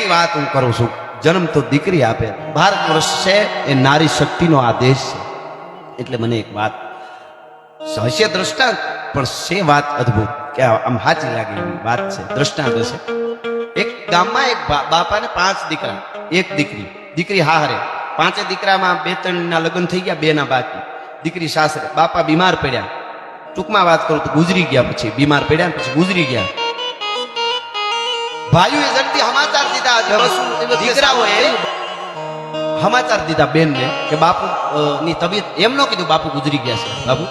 દીકરીની વાત હું કરું છું. જન્મ તો દીકરી આપે. ભારત વર્ષ છે એ નારી શક્તિનો આદેશ છે. એટલે મને એક વાત હશે દ્રષ્ટાંત, પણ છે વાત અદ્ભુત કે આમ સાચી લાગે એવી વાત છે. દ્રષ્ટાંત હશે. એક ગામમાં એક બાપાને 5 દીકરા, એક દીકરી. દીકરી હારે, 5 દીકરામાં 2-3 ના લગ્ન થઈ ગયા, 2 ના બાકી. દીકરી સાસરે. બાપા બીમાર પડ્યા. ટૂંકમાં વાત કરું તો ગુજરી ગયા. પછી બીમાર પડ્યા ને પછી ગુજરી ગયા. ભાઈઓએ જલ્દી સમાચાર દીધા. દીકરાઓએ સમાચાર દીધા બેનને કે બાપુ ની તબિયત. એમ ન કીધું બાપુ ગુજરી ગયા છે. બાપુ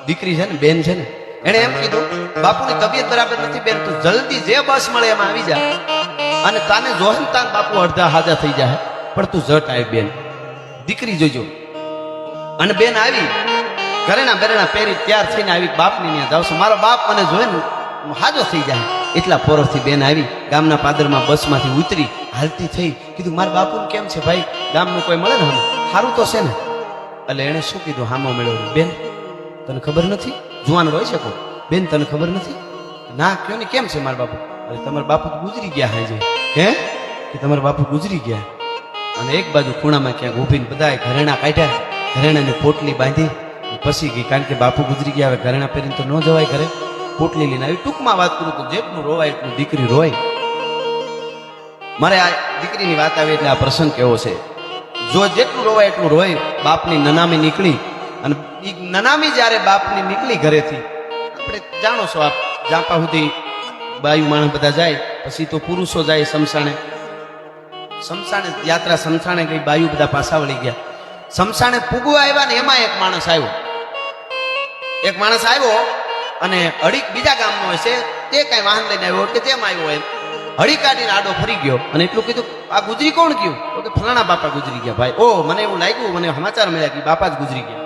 દીકરી છે ને, બેન છે ને, એને એમ કીધું બાપુની તબિયત બરાબર નથી બેન, તું જલ્દી જે બસ મળે એમાં આવી જા, અને તાને જોહે તાન બાપુ અડધા હાજા થઈ જાય, પણ તું જટ આવી બેન. દીકરી જોજો. અને બેન આવી, ઘરેણા બેરેણા પહેરી તૈયાર થઈને આવી. બાપની ત્યાં જાવ છું, મારો બાપ મને જોયે ને હાજો થઈ જાય. એટલા પોરથી બેન આવી. ગામના પાદરમાં બસમાંથી ઉતરી, હાલતી થઈ. કીધું મારા બાપુ કેમ છે ભાઈ, ગામનું કોઈ મળે ને હમ સારું તો છે ને. એટલે એને શું કીધું, હામો મેળવ્યો. બેન તને ખબર નથી? જુવાન હોય છે કોઈ. બેન તને ખબર નથી? ના કયો ને, કેમ છે મારા બાપુ? અરે તમારા બાપુ ગુજરી ગયા હાજે. હે કે તમારા બાપુ ગુજરી ગયા? અને એક બાજુ ખૂણામાં ક્યાંક ઊભીને બધાએ ઘરેણા કાઢ્યા, ઘરેણાની પોટલી બાંધી પછી ગઈ. કારણ કે બાપુ ગુજરી ગયા, હવે ઘરેણા પહેરીને તો ન જવાય ઘરે. પોટલી લઈને આવી. ટૂંકમાં વાત કરું તો જેટલું રોવાય એટલું દીકરી રોય. મારે આ દીકરીની વાત આવી એટલે આ પ્રસંગ કેવો છે. જો જેટલું રોવાય એટલું રોય. બાપની નનામી નીકળી, અને એ નનામી જ્યારે બાપની નીકળી ઘરેથી, આપણે જાણો છો આપ, જાપા સુધી બાયુ માણસ બધા જાય, પછી તો પુરુષો જાય શમશાને. શમશાને યાત્રા, શમશાને ગઈ, બાયુ બધા પાછા વળી ગયા. શમશાને પૂગવા આવ્યા ને એમાં એક માણસ આવ્યો. અને હળી બીજા ગામનો હોય છે, તે કઈ વાહન લઈને આવ્યો કે તેમ આવ્યો હોય, હળી કાઢીને આડો ફરી ગયો. અને એટલું કીધું આ ગુજરી કોણ ગયું? તો કે ફલાણા બાપા ગુજરી ગયા. ભાઈ ઓ, મને એવું લાગ્યું, મને સમાચાર મળ્યા કે બાપા જ ગુજરી ગયા.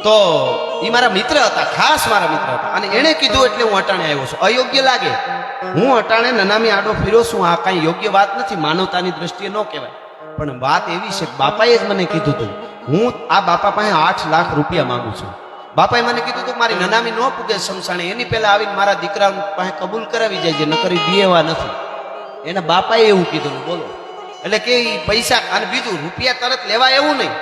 તો એ મારા મિત્ર હતા, ખાસ મારા મિત્ર હતા. અને એણે કીધું એટલે હું અટાણે આવ્યો છું. અયોગ્ય લાગે, હું અટાણે નનામી આડો ફર્યો છું. આ કાંઈ યોગ્ય વાત નથી, માનવતાની દ્રષ્ટિએ ન કહેવાય. પણ વાત એવી છે, બાપાએ જ મને કીધું હતું, હું આ બાપા પાસે 8 લાખ રૂપિયા માંગુ છું. બાપાએ મને કીધું હતું મારી નનામી ન પૂગે શમશાને, એની પહેલા આવીને મારા દીકરા પાસે કબૂલ કરાવી જાય છે, નકરી દેવા નથી. એના બાપાએ એવું કીધું. બોલો. એટલે કે પૈસા, અને બીજું રૂપિયા તરત લેવા એવું નહીં,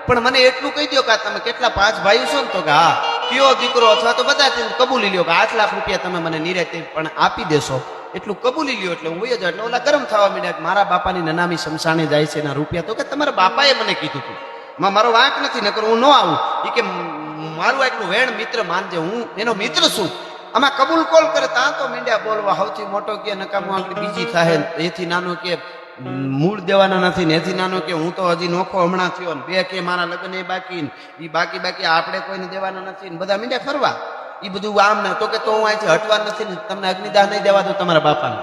પણ મને એટલું કહી દો કે તમે કેટલા 5 ભાઈઓ છો ને? તો કે હા. કયો દીકરો અથવા તો બધા કબૂલી લ્યો કે 8 લાખ રૂપિયા તમે મને નિરાતે પણ આપી દેશો, એટલું કબૂલી લ્યો. એટલે હું જ એટલે ઓલા ગરમ થવા માંડ્યા કે મારા બાપાની નનામી શમશાને જાય છે એના રૂપિયા. તો કે તમારા બાપાએ મને કીધું હતું, મારો વાંક નથી, નકર હું ન આવું. એ કે મારું એટલું વેણ મિત્ર માનજે, હું એનો મિત્ર છું. આમાં કબૂલ કોલ કરે ત્યાં તો મીંડ્યા બોલવા, સૌથી મોટો કે નકામું આગળ બીજી થાય, એથી નાનો કે મૂળ દેવાના નથી ને, એથી નાનો કે હું તો હજી નોખો હમણાં થયો ને, 2 કે મારા લગ્ન એ બાકી ને એ બાકી આપણે કોઈને દેવાના નથી ને, બધા મીંડ્યા ફરવા. એ બધું આમ ને. તો કે તો હું અહીંથી હટવા નથી ને, તમને અગ્નિદાહ નહીં દેવા દઉં તમારા બાપાને.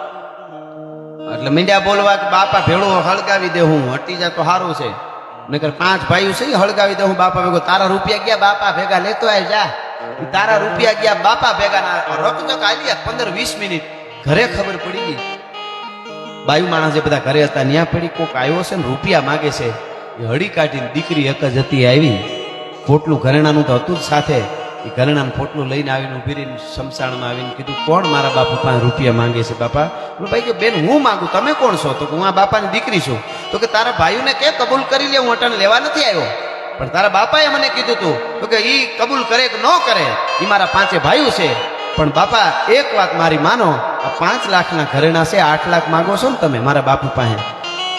એટલે મીંડ્યા બોલવા કે બાપા ભેળો હળગાવી દે, હું હટી જાય તો સારું છે, નકર 5 ભાઈઓ છે હળગાવી દે હું બાપા ભેગો. તારા રૂપિયા ગયા બાપા ભેગા, લેતો આય જા. તારા રૂપિયા ગયા બાપા ભેગા. રકજક આલ્યા 15-20 મિનિટ. ઘરે ખબર પડી ગઈ, બાયુ માણસ જે બધા ઘરે હતા ત્યાં પડી. કોક આવ્યો છે ને રૂપિયા માગે છે. એ હળી કાઢીને દીકરી એક જ હતી આવી. પોટલું ઘરેણાનું તો હતું જ સાથે. એ ઘરેણાનું પોટલું લઈને આવીને ઉભી રહીને શમશાનમાં આવીને કીધું કોણ મારા બાપુ પાસે રૂપિયા માંગે છે? બાપા ભાઈ કે બેન હું માંગુ, તમે કોણ છો? તો હું આ બાપાની દીકરી છું. તો કે તારા ભાઈઓને કે કબૂલ કરી લે, હું અટાણે લેવા નથી આવ્યો. પણ તારા બાપાએ મને કીધું તું. તો કે ઈ કબૂલ કરે કે ન કરે, એ મારા 5 ભાઈઓ છે. પણ બાપા એક વાત મારી માનો, આ 5 લાખના ઘરેણા છે, 8 લાખ માંગો છો ને તમે મારા બાપુ પાસે.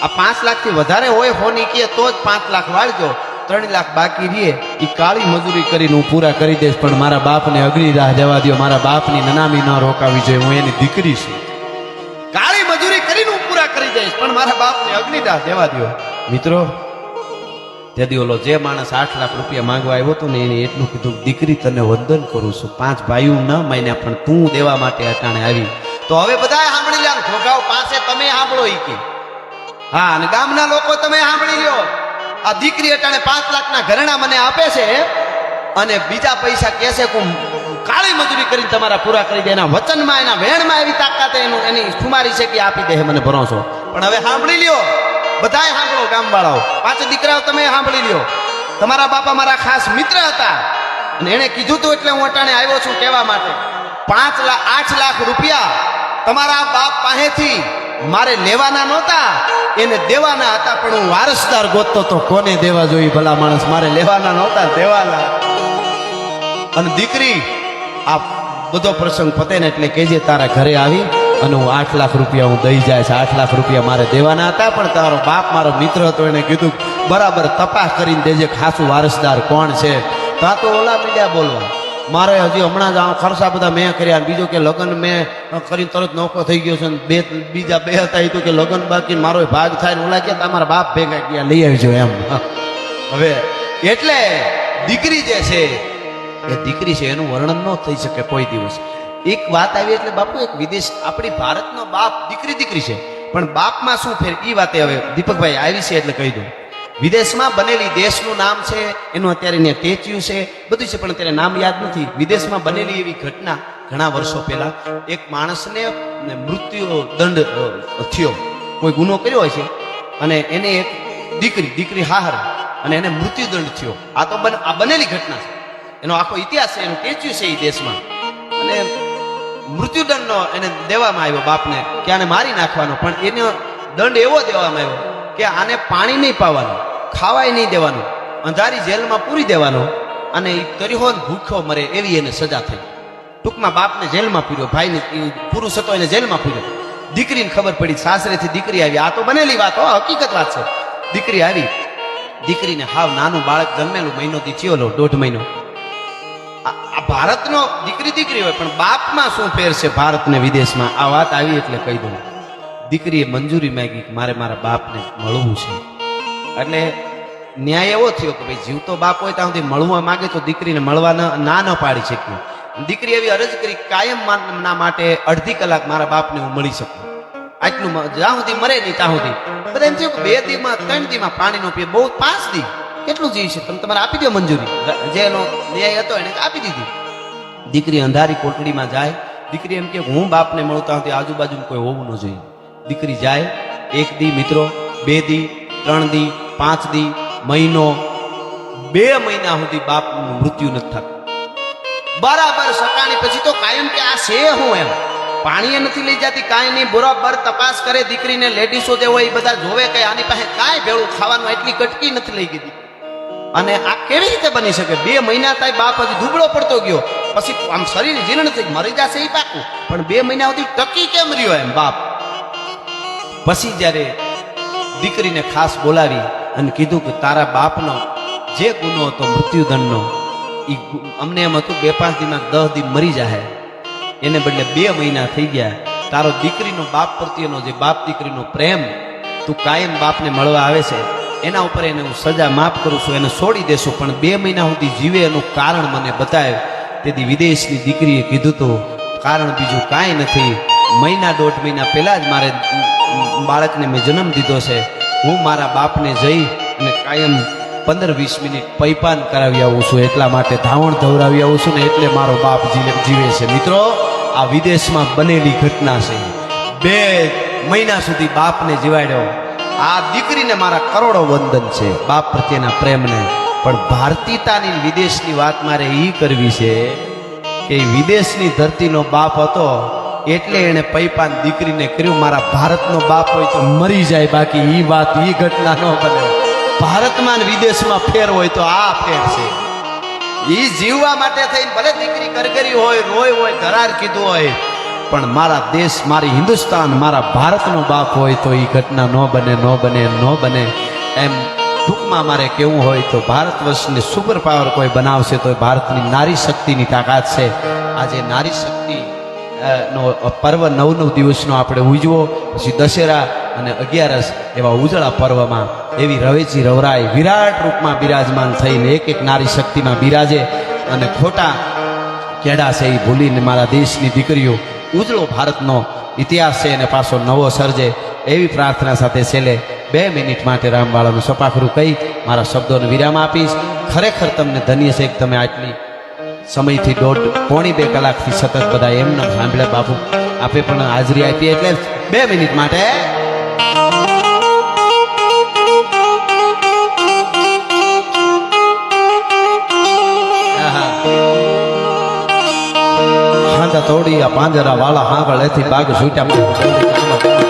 આ 5 લાખથી વધારે હોય હોની કે તો જ 5 લાખ વાળજો. 3 લાખ બાકી રહીએ એ કાળી મજૂરી કરીને હું પૂરા કરી દઈશ, પણ મારા બાપને અગ્નિદાહ દેવા દો. મારા બાપની નનામી ન રોકાવી જોઈએ, હું એની દીકરી છું. કાળી મજૂરી કરીને હું પૂરા કરી દઈશ, પણ મારા બાપને અગ્નિદાહ દેવા દો. મિત્રો, તેથી ઓલો જે માણસ 8 લાખ રૂપિયા માંગવા આવ્યો હતો ને, એને એટલું કીધું દીકરી તને વંદન કરું છું, 5 ભાઈઓ ન માન્યા પણ તું દેવા માટે અટાણે આવી. તો હવે બધા સાંભળી લ્યો, ઘોઘાઓ પાસે તમે સાંભળો. ઈ કે હા, અને ગામના લોકો તમે સાંભળી લ્યો. આ દીકરી અટાણે 5 લાખના ઘરેણા મને આપે છે, અને બીજા પૈસા કહે છે કે કાળી મજૂરી કરીને તમારા પૂરા કરી દે. એના વચનમાં, એના વેણમાં એવી તાકાત એની ખુમારી છે કે આપી દે, મને ભરોસો. પણ હવે સાંભળી લ્યો, બધાય સાંભળો, ગામવાળાઓ, 5 દીકરાઓ તમે સાંભળી લ્યો. તમારા બાપા મારા ખાસ મિત્ર હતા, અને એણે કીધું તું એટલે હું અટાણે આવ્યો છું કહેવા માટે. 8 લાખ રૂપિયા તમારા બાપ પાસેથી મારે લેવાના નહોતા એને દેવાના હતા, પણ હું વારસદાર ગોતતો તો કોને દેવા જોઈએ ભલા માણસ, મારે લેવાના નહોતા દેવાના. અને દીકરી આ બધો પ્રસંગ પતે ને એટલે કેજે તારા ઘરે આવી અને હું 8 લાખ રૂપિયા હું દઈ જાય છે, 8 લાખ રૂપિયા મારે દેવાના હતા, પણ તારો બાપ મારો મિત્ર હતો એને કીધું બરાબર તપાસ કરીને દેજે ખાસું વારસદાર કોણ છે. ત્યાં તો ઓલા મીડિયા બોલવા મારે હજી હમણાં જ આ ખર્ચા બધા મેં કર્યા, બીજું કે લગ્ન મેં કરીને તરત નોખો થઈ ગયો છે, બીજા 2 હતા એ તો કે લગ્ન બાકી મારો ભાગ થાય ને ઓલા કે તમારા બાપ ભેગા ગયા લઈ આવજો એમ. હવે એટલે દીકરી જે છે એ દીકરી છે એનું વર્ણન ન થઈ શકે કોઈ દિવસ. એક વાત આવી એટલે બાપુ એક વિદેશ આપણી ભારતનો બાપ દીકરી છે, પણ બાપમાં શું ફેર એ વાતે હવે દીપકભાઈ આવી છે એટલે કહી દઉં. વિદેશમાં બનેલી દેશનું નામ છે એનું અત્યારે ત્યાં સ્ટેચ્યુ છે બધું છે, પણ અત્યારે નામ યાદ નથી. વિદેશમાં બનેલી એવી ઘટના ઘણા વર્ષો પહેલા એક માણસને મૃત્યુ દંડ થયો, કોઈ ગુનો કર્યો હોય છે અને એને એક દીકરી હાહર અને એને મૃત્યુ દંડ થયો. આ તો આ બનેલી ઘટના છે, એનો આખો ઇતિહાસ છે, એનું સ્ટેચ્યુ છે એ દેશમાં. અને મૃત્યુદંડનો એને દેવામાં આવ્યો બાપને કે આને મારી નાખવાનો, પણ એનો દંડ એવો દેવામાં આવ્યો કે આને પાણી નહીં પાવાનું, ખાવાય નહીં દેવાનું, અંધારી જેલમાં પૂરી દેવાનો અને એ તરીહો ભૂખ્યો મરે એવી એને સજા થઈ. ટૂંકમાં બાપને જેલમાં પૂર્યો, ભાઈને પુરુષ હતો એને જેલમાં પૂર્યો. દીકરીને ખબર પડી, સાસરેથી દીકરી આવી, આ તો બનેલી વાત, હકીકત વાત છે. દીકરી આવી, દીકરીને હાવ નાનું બાળક જન્મેલું, મહિનોથી થયો 1.5 મહિનો. આ ભારતનો દીકરી હોય, પણ બાપમાં શું ફેર છે ભારત ને વિદેશમાં, આ વાત આવી એટલે કહી દઉં. દીકરીએ મંજૂરી માંગી કે મારે મારા બાપને મળવું છે. એટલે ન્યાય એવો થયો કે ભાઈ જીવતો બાપ હોય ત્યાં સુધી મળવા માંગે તો દીકરીને મળવા ના ન પાડી શક્યું. દીકરી એવી અરજ કરી કાયમ ના માટે 1/2 કલાક મારા બાપને હું મળી શકું, આટલું જ્યાં સુધી મરે નહીં ત્યાં સુધી. બધા એમ થયું કે 2 દીમાં 3 દીમાં પાણીનો પીએ, બહુ 5 દી કેટલું જીવ છે, તમે તમારે આપી દો મંજૂરી. જે એનો ન્યાય હતો એને આપી દીધી. દીકરી અંધારી કોટડીમાં જાય. દીકરી એમ કે હું બાપને મળું ત્યાં સુધી આજુબાજુ કોઈ હોવું ન જોઈએ. દીકરી જાય, 1 દી મિત્રો, 2 દી, 3 દી, 5 દી, મહિનો, 2 મહિના સુધી બાપનું મૃત્યુ નથી થતું. બરાબર સકાની પછી તો કાયમ કે આ છે હું એમ પાણીએ નથી લઈ જતી, કાંઈ નહીં, બરાબર તપાસ કરે. દીકરીને લેડીસો જે હોય એ બધા જોવે કે આની પાસે કાંઈ ભેળું ખાવાનું, એટલી કટકી નથી લઈ ગઈ. અને આ કેવી રીતે બની શકે? 2 મહિના થાય બાપ હજી દુબળો પડતો ગયો, પછી આમ શરીર જીર્ણ થઈ મરી જશે એ પાકું, પણ 2 મહિના સુધી ટકી કેમ રહ્યો એમ બાપ? પછી જ્યારે દીકરીને ખાસ બોલાવી અને કીધું કે તારા બાપનો જે ગુનો હતો મૃત્યુદંડનો, એ અમને એમ હતું 2-5 દીમાં 10 દી મરી જાય, એને બદલે 2 મહિના થઈ ગયા. તારો દીકરીનો બાપ પ્રત્યેનો જે બાપ દીકરીનો પ્રેમ તું કાયમ બાપને મળવા આવે છે, એના ઉપર એને હું સજા માફ કરું છું, એને છોડી દેશું, પણ 2 મહિના સુધી જીવે એનું કારણ મને બતાવે. તેથી વિદેશની દીકરીએ કીધું તો કારણ બીજું કાંઈ નથી, 1.5 મહિના પહેલા જ મારે બાળકને મેં જન્મ દીધો છે. હું મારા બાપને જઈ અને કાયમ 15-20 મિનિટ પૈપાન કરાવી આવું છું, એટલા માટે ધાવણ ધવરાવી આવું છું ને એટલે મારો બાપ જીવે છે. મિત્રો આ વિદેશમાં બનેલી ઘટના છે. 2 મહિના સુધી બાપને જીવાડ્યો. આ દીકરીને મારા કરોડો વંદન છે બાપ પ્રત્યેના પ્રેમને. પણ ભારતીયતાની વિદેશની વાત મારે એ કરવી છે કે વિદેશની ધરતીનો બાપ હતો એટલે એને પૈપાન દીકરીને કર્યું. મારા ભારતનો બાપ હોય તો મરી જાય, બાકી એ વાત એ ઘટના ન બને. ભારતમાં વિદેશમાં ફેર હોય તો આ ફેર છે. એ જીવવા માટે થઈને ભલે દીકરી કરગરી હોય, રોય હોય, ધરાર કીધું હોય, પણ મારા દેશ, મારી હિન્દુસ્તાન, મારા ભારતનો બાપ હોય તો એ ઘટના ન બને. એમ ટૂંકમાં મારે કેવું હોય તો ભારત વર્ષની સુપર પાવર કોઈ બનાવશે તો ભારતની નારી શક્તિની તાકાત છે. આજે નારી શક્તિ નો પર્વ 9 દિવસનો આપણે ઉજવો, પછી દશેરા અને 11 એવા ઉજળા પર્વમાં એવી રવેચી રવરાય વિરાટ રૂપમાં બિરાજમાન થઈને એક નારી શક્તિમાં બિરાજે અને ખોટા કેડા છે એ ભૂલીને મારા દેશની દીકરીઓ ઉજળો ભારતનો ઇતિહાસ છે એને પાછો નવો સર્જે એવી પ્રાર્થના સાથે છેલ્લે 2 મિનિટ માટે રામવાળાનું સપાખરું કહી મારા શબ્દોને વિરામ આપીશ. ખરેખર તમને ધન્ય છે કે તમે આટલી સમયથી 1.5-2 કલાકથી સતત બધા એમને સાંભળ્યા બાપુ, આપે પણ હાજરી આપી એટલે 2 મિનિટ માટે તોડી આ પાંજરા વાળા હાંગળ એથી બાગ છૂટ્યા